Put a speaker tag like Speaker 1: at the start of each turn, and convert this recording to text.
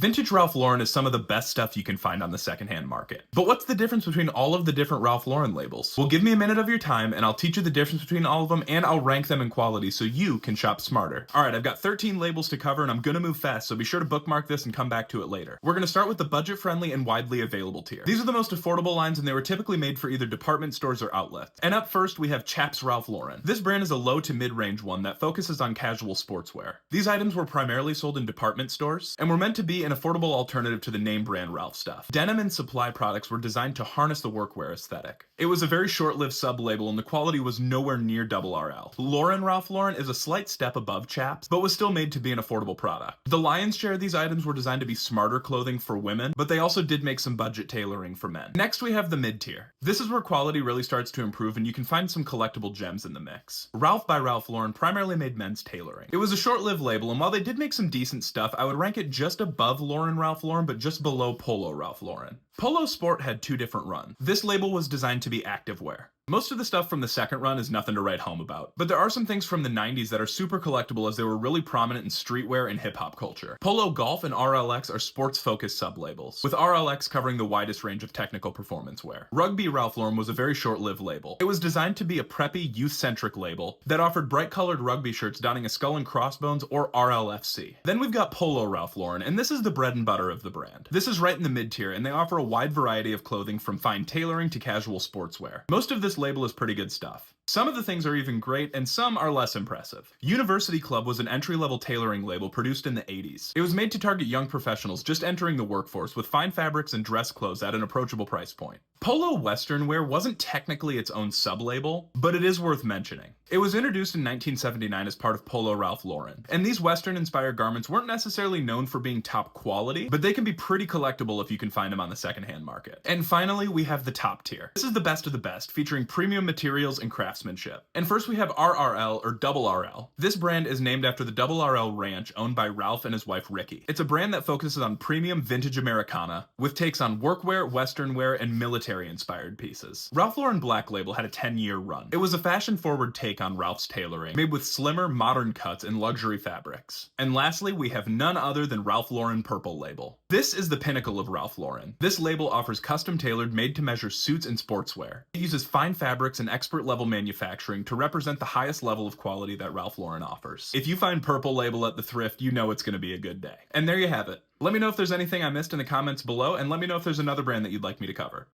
Speaker 1: Vintage Ralph Lauren is some of the best stuff you can find on the secondhand market. But what's the difference between all of the different Ralph Lauren labels? Well, give me a minute of your time and I'll teach you the difference between all of them, and I'll rank them in quality so you can shop smarter. Alright, I've got 13 labels to cover and I'm gonna move fast, so be sure to bookmark this and come back to it later. We're gonna start with the budget-friendly and widely available tier. These are the most affordable lines and they were typically made for either department stores or outlets. And up first we have Chaps Ralph Lauren. This brand is a low to mid-range one that focuses on casual sportswear. These items were primarily sold in department stores and were meant to be an affordable alternative to the name brand Ralph stuff. Denim and Supply products were designed to harness the workwear aesthetic. It was a very short-lived sub-label and the quality was nowhere near Double RL. Lauren Ralph Lauren is a slight step above Chaps, but was still made to be an affordable product. The lion's share of these items were designed to be smarter clothing for women, but they also did make some budget tailoring for men. Next we have the mid-tier. This is where quality really starts to improve and you can find some collectible gems in the mix. Ralph by Ralph Lauren primarily made men's tailoring. It was a short-lived label, and while they did make some decent stuff, I would rank it just above Lauren Ralph Lauren, but just below Polo Ralph Lauren. Polo Sport had two different runs. This label was designed to be activewear. Most of the stuff from the second run is nothing to write home about, but there are some things from the 90s that are super collectible as they were really prominent in streetwear and hip-hop culture. Polo Golf and RLX are sports-focused sub-labels, with RLX covering the widest range of technical performance wear. Rugby Ralph Lauren was a very short-lived label. It was designed to be a preppy, youth-centric label that offered bright-colored rugby shirts donning a skull and crossbones or RLFC. Then we've got Polo Ralph Lauren, and this is the bread and butter of the brand. This is right in the mid-tier, and they offer a wide variety of clothing from fine tailoring to casual sportswear. Most of this label is pretty good stuff. Some of the things are even great, and some are less impressive. University Club was an entry-level tailoring label produced in the 80s. It was made to target young professionals just entering the workforce with fine fabrics and dress clothes at an approachable price point. Polo Western Wear wasn't technically its own sub-label, but it is worth mentioning. It was introduced in 1979 as part of Polo Ralph Lauren, and these Western-inspired garments weren't necessarily known for being top quality, but they can be pretty collectible if you can find them on the secondhand market. And finally, we have the top tier. This is the best of the best, featuring premium materials and craftsmanship. And first we have RRL, or Double RL. This brand is named after the Double RL Ranch owned by Ralph and his wife Ricky. It's a brand that focuses on premium vintage Americana, with takes on workwear, western wear, and military-inspired pieces. Ralph Lauren Black Label had a 10-year run. It was a fashion-forward take on Ralph's tailoring, made with slimmer, modern cuts and luxury fabrics. And lastly, we have none other than Ralph Lauren Purple Label. This is the pinnacle of Ralph Lauren. This label offers custom-tailored, made-to-measure suits and sportswear. It uses fine fabrics and expert-level manufacturing to represent the highest level of quality that Ralph Lauren offers. If you find Purple Label at the thrift, you know it's going to be a good day. And there you have it. Let me know if there's anything I missed in the comments below, and let me know if there's another brand that you'd like me to cover.